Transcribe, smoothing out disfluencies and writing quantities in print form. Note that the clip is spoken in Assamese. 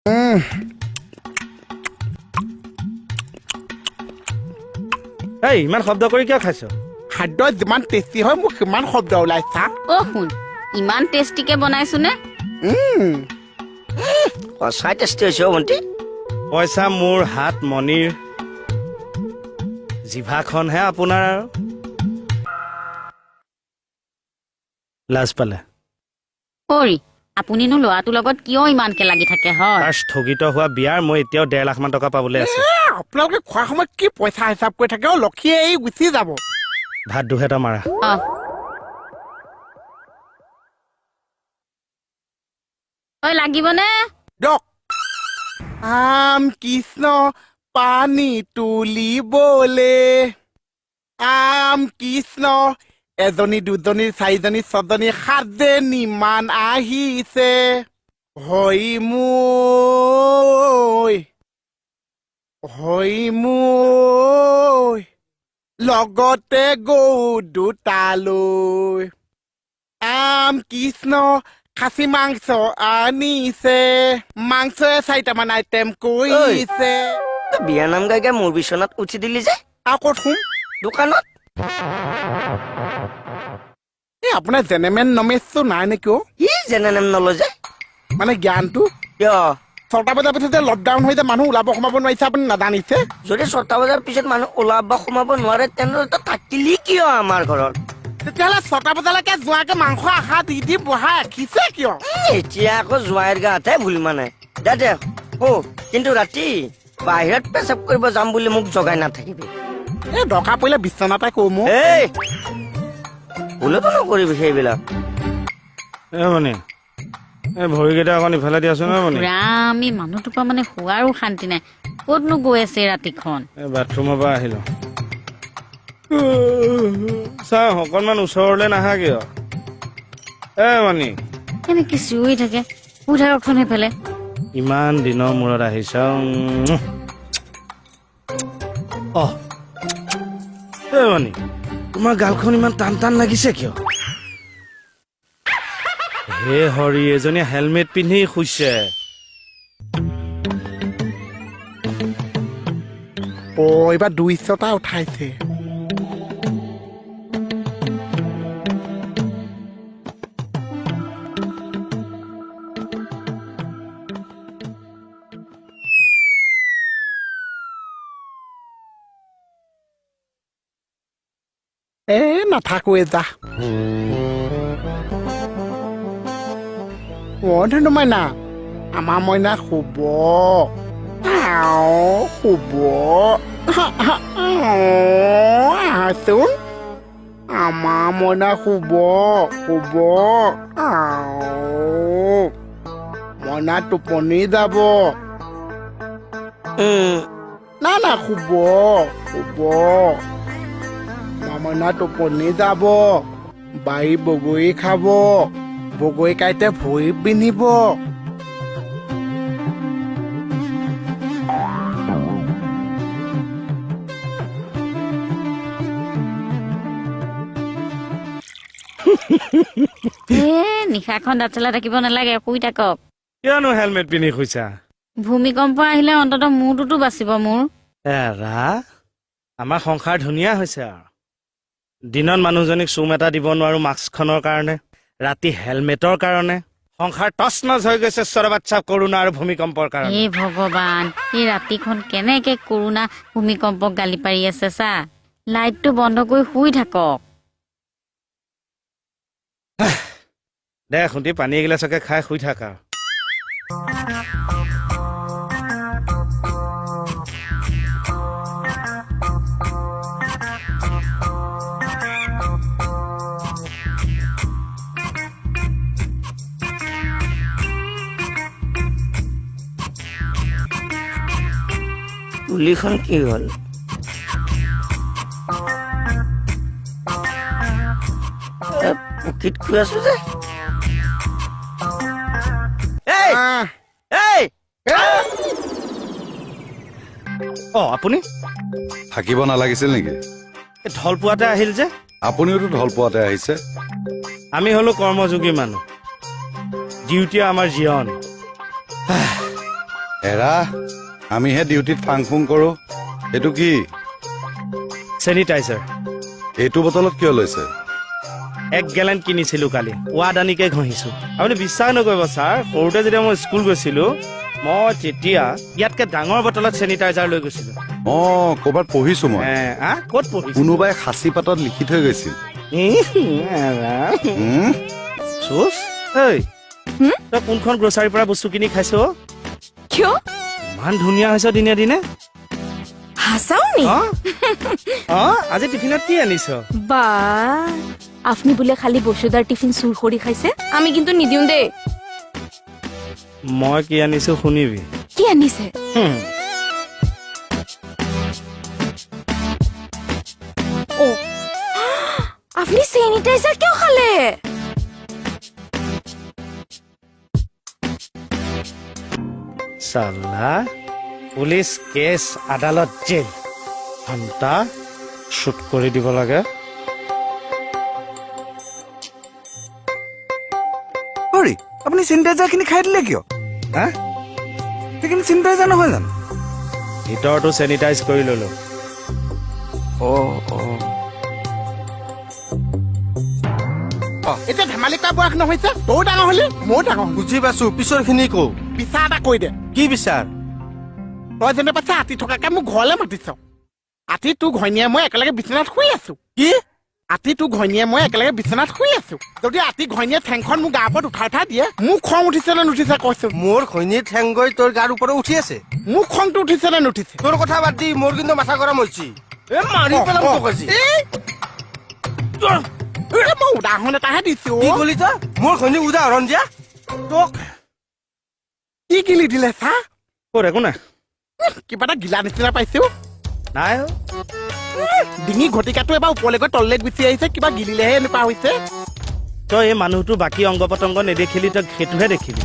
এই ইমান শব্দ কৰি কিয় খাইছ? খাদ্য যিমান টেষ্টি হয় মোক সিমান শব্দ ওলাইছা। শুন ইমান টেষ্টিকে বনাইছো নে? সঁচাই টেষ্টি হৈছে ভণ্টি। পইচা মোৰ হাত মণিৰ জিভাখনহে আপোনাৰ আৰু লাজ পালে। অৰি আপুনিনো ল'ৰাটোৰ লগত কিয় ইমানকে লাগি থাকে হয়? তাৰ স্থগিত হোৱা বিয়াৰ মই এতিয়াও 1.5 লাখ মান টকা পাবলৈ আছে। আপোনালোকে খোৱা সময়ত কি পইচা হিচাপ কৰি থাকে লক্ষীয়ে এই গুচি যাব। ভাত দুহেটা মাৰা। লাগিবনে? দিয়ক। আম কৃষ্ণ পানী তুলিবলে, আম কৃষ্ণ এজনী দুজনী চাৰিজনী ছজনী সাতজনীমান আহিছে, হৈ মই লগতে গৰু দুটালৈ, আম কৃষ্ণ খাচী মাংস আনিছে, মাংসয়ে 4টামান আইটেম কৰিছে। বিয়া নাম গাই গাই মোৰ বিচনাত উঠি দিলি যে। আৰু ক'ত শুম? দোকানত। এই আপোনাৰ জেনেমেন নমেজটো নাই নেকি অ'? ই যেনে নেম নলয় যে। মানে জ্ঞানটো কিয়? 6টা বজাৰ পিছত যে লকডাউন হৈ যে মানুহ ওলাব সোমাব নোৱাৰিছে আপুনি নাজানিছে? যদি 6টা বজাৰ পিছত মানুহ ওলাব সোমাব নোৱাৰে তেনেহ'লে থাকিলি কিয় আমাৰ ঘৰত? তেতিয়াহ'লে 6টা বজালৈকে যোৱাকে মাংস আশা দি বহাই ৰাখিছে কিয়? এতিয়া আকৌ জোৱাইৰ গাতহে ভুল মানে। দে কিন্তু ৰাতি বাহিৰত পেচাব কৰিব যাম বুলি মোক জগাই নাথাকিবি। এই দৰকাৰ পৰিলে বিচনাতে কৰো মোক। এই ভুলতো নকৰিবি সেইবিলাক। মানে এই ভৰিকেইটা অকণ ইফালে দিয়াচোন মানে। ৰামি মানুহটোৰ পৰা মানে শোৱাৰো শান্তি নাই। ক'তনো গৈ আছে ৰাতিখন? এই বাথৰুমৰ পৰা আহিলো। চাওঁ অকণমান ওচৰলৈ নাহা কিয়? মানে কেনেকে চিঞৰি থাকে। শুই থাককচোন সেইফালে। ইমান দিনৰ মূৰত আহিছ। মানে তোমাৰ গালখন ইমান টান টান লাগিছে কিয়? হে হৰি, এজনীয়ে হেলমেট পিন্ধি শুইছে। এইবাৰ 200টা উঠাইছে। নাথাকোৱে যা। ধুনু মাইনা, আমাৰ মইনা শুব শুব। আহাচোন, আমাৰ মইনা শুব শুব। মইনা টোপনি যাব। না শুব শুব। মইনা টোপনি যাব। বাৰী বগৰী খাব, বগৰী কাইতে ভৰি পিন্ধিব। নিশাখন দাঁত চলাই থাকিব নালাগে, শুই থাকক। কিয়নো হেলমেট পিন্ধি শুইছা? ভূমিকম্প আহিলে অন্ততঃ মূৰটোতো বাচিব মোৰ। এৰা, আমাৰ সংসাৰ ধুনীয়া হৈছে আৰু। দিনত মানুহজনীক চুম এটা দিব নোৱাৰো মাস্কখনৰ কাৰণে, ৰাতি হেলমেটৰ কাৰণে। সংসাৰ টচ নচ হৈ গৈছে বাচ্চা কৰোণা আৰু ভূমিকম্পৰ কাৰণে। হে ভগৱান, এই ৰাতিখন কেনেকে কৰোণা ভূমিকম্পক গালি পাৰি আছে চা। লাইটটো বন্ধ কৰি শুই থাকক। দে খুন্দি পানী এগিলাচকে খাই শুই থাক আৰু। তুলিখন কি হ'ল? পুকিত শুই আছো যে। আপুনি থাকিব নালাগিছিল নেকি? ঢল পোৱাতে আহিল যে। আপুনিওতো ঢল পোৱাতে আহিছে। আমি হলো কৰ্মযোগী মানুহ, ডিউটি আমাৰ জীৱন। এৰা আমিহে ডিউটিত ফাং ফুং কৰো এইটো কি চেনিটাইজাৰ এইটো বটলত কিয় লৈছে 1 গেলেন কিনিছিলো কালি ৱাদ আনিকে ঘঁহিছো আপুনি বিশ্বাস নকৰিব ছাৰ সৰুতে যেতিয়া মই স্কুল গৈছিলো মই তেতিয়া ইয়াতকে ডাঙৰ বটলত চেনিটাইজাৰ লৈ গৈছিলো অ ক'ৰবাত পঢ়িছো মই ক'ত পঢ়িছো কোনোবাই সাঁচি পাতত লিখি থৈ গৈছিল উম, চুচ ঐ তই কোনখন গ্ৰচাৰীৰ পৰা বস্তু কিনি খাইছ কিয় ইমান ধুনীয়া হৈছে দিনে দিনে হাঁচাও নি আজি টিফিনত কি আনিছ বা আপনি বোলে খালি বসুদার টিফিন চুৰ কৰি খাইছে আমি কিন্তু নিদিওঁ দেই মই কি আনিছো শুনিবি কি আনিছে ও আপনি স্যানিটাইজার কিয় খালে চাল্লা পুলিচ কেছ আদালত জেল ঘণ্টা শ্বুট কৰি দিব লাগে হৰি আপুনি চেনিটাইজাৰ খিনি খাই দিলে কিয় হা সেইখিনি চেনিটাইজাৰ নহয় জানো ভিতৰটো চেনিটাইজ কৰি ললো এতিয়া ধেমালি কৰা বয়স নহৈছে তও ডাঙৰ হলি ময়ো ডাঙৰ বুজি পাইছো পিছৰ খিনি কও বিচাৰ এটা কৈ দে কি বিচাৰ তই যেনে পাইছে আতি থকাকে মোক ঘৰলৈ মাতিছ আতি তোৰ ঘৈণীয়ে মই একেলগে বিচনাত শুই আছো কি আতি তোৰ ঘৈণীয়ে মই একেলগে বিচনাত শুই আছো যদি আতি ঘৈণীয়ে ঠেংখন মোৰ গাৰ ওপৰত উঠাই দিয়ে মোক খং উঠিছে নে নুঠিছে কৈছো মোৰ ঘৈণীৰ ঠেং গৈ তোৰ গাৰ ওপৰত উঠি আছে মোক খংটো উঠিছে নে নুঠিছে তোৰ কথা বাদ দি মোৰ কিন্তু মাথা গৰম হৈছে এ মাৰি পেলাম তোক আজি মই উদাহৰণ এটাহে দিছো কি কলি তই মোৰ ঘৈণীক উদাহৰণ দিয়া তোক কি গিলি দিলে চা ক'ত একো নাই কিবা এটা গিলা নিচিনা পাইছো নাই ডিঙি ঘটিকাটো এবাৰ ওপৰলৈ গৈ তললৈ গুচি আহিছে কিবা গিলিলেহে এনেকুৱা হৈছে তই এই মানুহটো বাকী অংগ পতংগ নেদেখিলি তই সেইটোহে দেখিলি